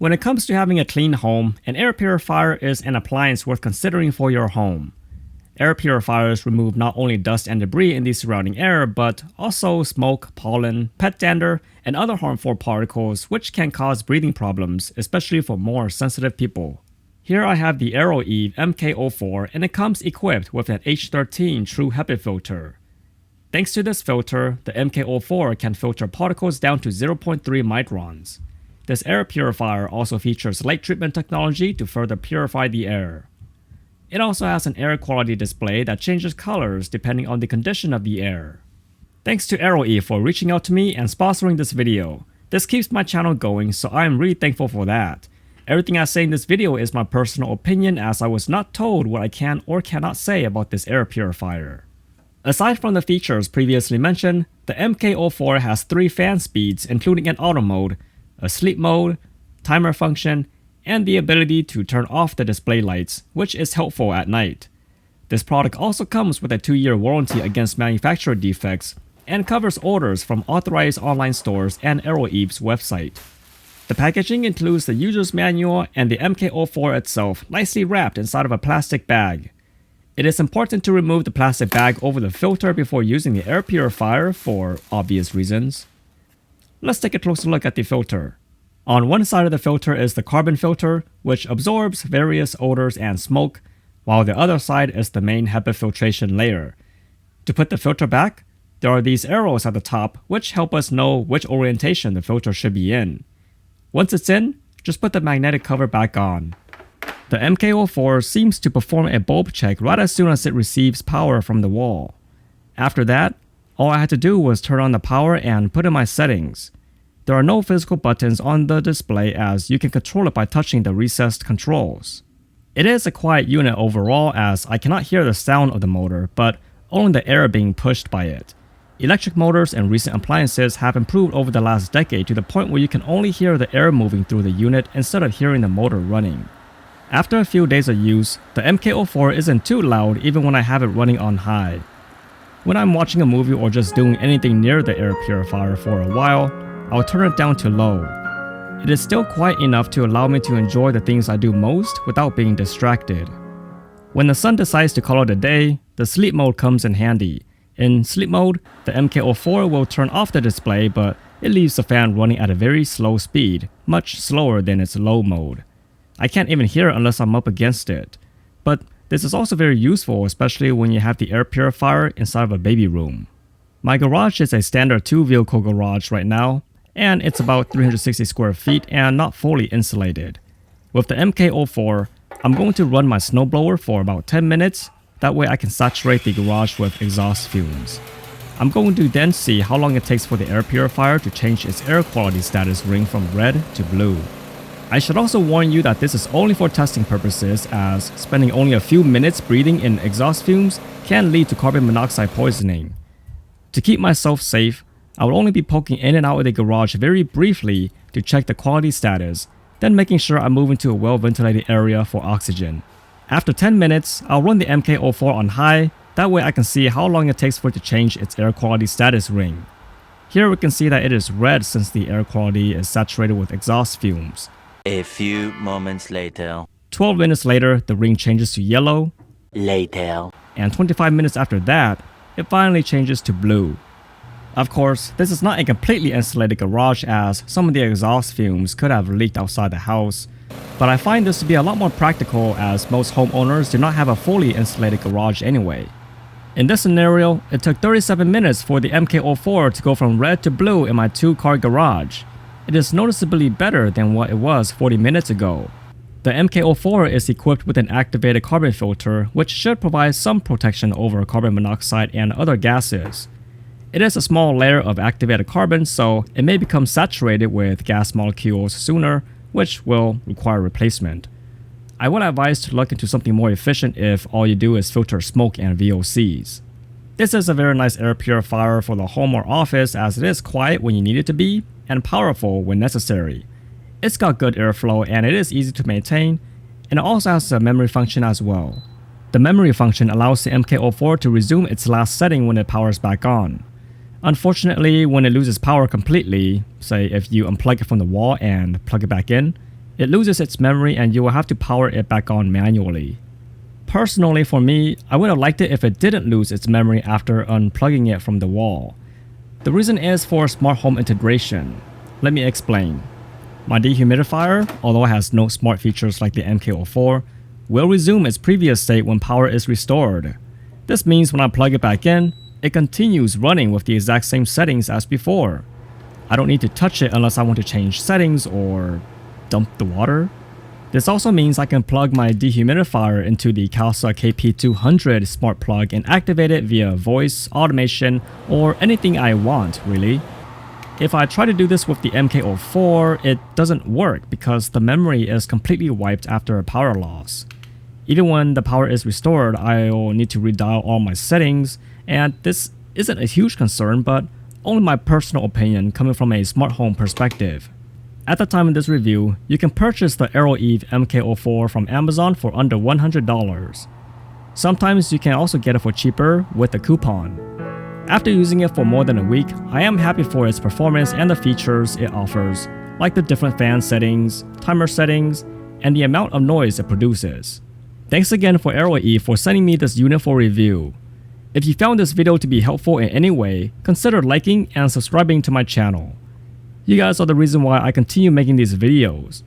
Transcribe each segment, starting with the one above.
When it comes to having a clean home, an air purifier is an appliance worth considering for your home. Air purifiers remove not only dust and debris in the surrounding air, but also smoke, pollen, pet dander, and other harmful particles which can cause breathing problems, especially for more sensitive people. Here I have the Aroeve MK04 and it comes equipped with an H13 True HEPA filter. Thanks to this filter, the MK04 can filter particles down to 0.3 microns. This air purifier also features light treatment technology to further purify the air. It also has an air quality display that changes colors depending on the condition of the air. Thanks to Aroeve for reaching out to me and sponsoring this video. This keeps my channel going, so I am really thankful for that. Everything I say in this video is my personal opinion, as I was not told what I can or cannot say about this air purifier. Aside from the features previously mentioned, the MK04 has 3 fan speeds including an auto mode, a sleep mode, timer function, and the ability to turn off the display lights, which is helpful at night. This product also comes with a 2-year warranty against manufacturer defects and covers orders from authorized online stores and Aroeve's website. The packaging includes the user's manual and the MK04 itself nicely wrapped inside of a plastic bag. It is important to remove the plastic bag over the filter before using the air purifier for obvious reasons. Let's take a closer look at the filter. On one side of the filter is the carbon filter, which absorbs various odors and smoke, while the other side is the main HEPA filtration layer. To put the filter back, there are these arrows at the top which help us know which orientation the filter should be in. Once it's in, just put the magnetic cover back on. The MK04 seems to perform a bulb check right as soon as it receives power from the wall. After that, all I had to do was turn on the power and put in my settings. There are no physical buttons on the display, as you can control it by touching the recessed controls. It is a quiet unit overall, as I cannot hear the sound of the motor, but only the air being pushed by it. Electric motors and recent appliances have improved over the last decade to the point where you can only hear the air moving through the unit instead of hearing the motor running. After a few days of use, the MK04 isn't too loud even when I have it running on high. When I'm watching a movie or just doing anything near the air purifier for a while, I'll turn it down to low. It is still quiet enough to allow me to enjoy the things I do most without being distracted. When the sun decides to call it a day, the sleep mode comes in handy. In sleep mode, the MK04 will turn off the display, but it leaves the fan running at a very slow speed, much slower than its low mode. I can't even hear it unless I'm up against it. But this is also very useful, especially when you have the air purifier inside of a baby room. My garage is a standard 2-vehicle garage right now, and it's about 360 square feet and not fully insulated. With the MK04, I'm going to run my snowblower for about 10 minutes, that way I can saturate the garage with exhaust fumes. I'm going to then see how long it takes for the air purifier to change its air quality status ring from red to blue. I should also warn you that this is only for testing purposes, as spending only a few minutes breathing in exhaust fumes can lead to carbon monoxide poisoning. To keep myself safe, I will only be poking in and out of the garage very briefly to check the quality status, then making sure I move into a well-ventilated area for oxygen. After 10 minutes, I'll run the MK04 on high, that way I can see how long it takes for it to change its air quality status ring. Here we can see that it is red since the air quality is saturated with exhaust fumes. A few moments later. 12 minutes later, the ring changes to yellow. Later. And 25 minutes after that, it finally changes to blue. Of course, this is not a completely insulated garage, as some of the exhaust fumes could have leaked outside the house, but I find this to be a lot more practical, as most homeowners do not have a fully insulated garage anyway. In this scenario, it took 37 minutes for the MK04 to go from red to blue in my 2-car garage. It is noticeably better than what it was 40 minutes ago. The MK04 is equipped with an activated carbon filter, which should provide some protection over carbon monoxide and other gases. It is a small layer of activated carbon, so it may become saturated with gas molecules sooner, which will require replacement. I would advise to look into something more efficient if all you do is filter smoke and VOCs. This is a very nice air purifier for the home or office, as it is quiet when you need it to be and powerful when necessary. It's got good airflow and it is easy to maintain, and it also has a memory function as well. The memory function allows the MK04 to resume its last setting when it powers back on. Unfortunately, when it loses power completely, say if you unplug it from the wall and plug it back in, it loses its memory and you will have to power it back on manually. Personally, for me, I would have liked it if it didn't lose its memory after unplugging it from the wall. The reason is for smart home integration. Let me explain. My dehumidifier, although it has no smart features like the MK04, will resume its previous state when power is restored. This means when I plug it back in, it continues running with the exact same settings as before. I don't need to touch it unless I want to change settings or dump the water. This also means I can plug my dehumidifier into the Casa KP200 smart plug and activate it via voice, automation, or anything I want, really. If I try to do this with the MK04, it doesn't work because the memory is completely wiped after a power loss. Even when the power is restored, I'll need to redial all my settings, and this isn't a huge concern, but only my personal opinion coming from a smart home perspective. At the time of this review, you can purchase the Aroeve MK04 from Amazon for under $100. Sometimes you can also get it for cheaper with a coupon. After using it for more than a week, I am happy for its performance and the features it offers, like the different fan settings, timer settings, and the amount of noise it produces. Thanks again for Aroeve for sending me this unit for review. If you found this video to be helpful in any way, consider liking and subscribing to my channel. You guys are the reason why I continue making these videos.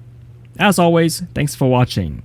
As always, thanks for watching.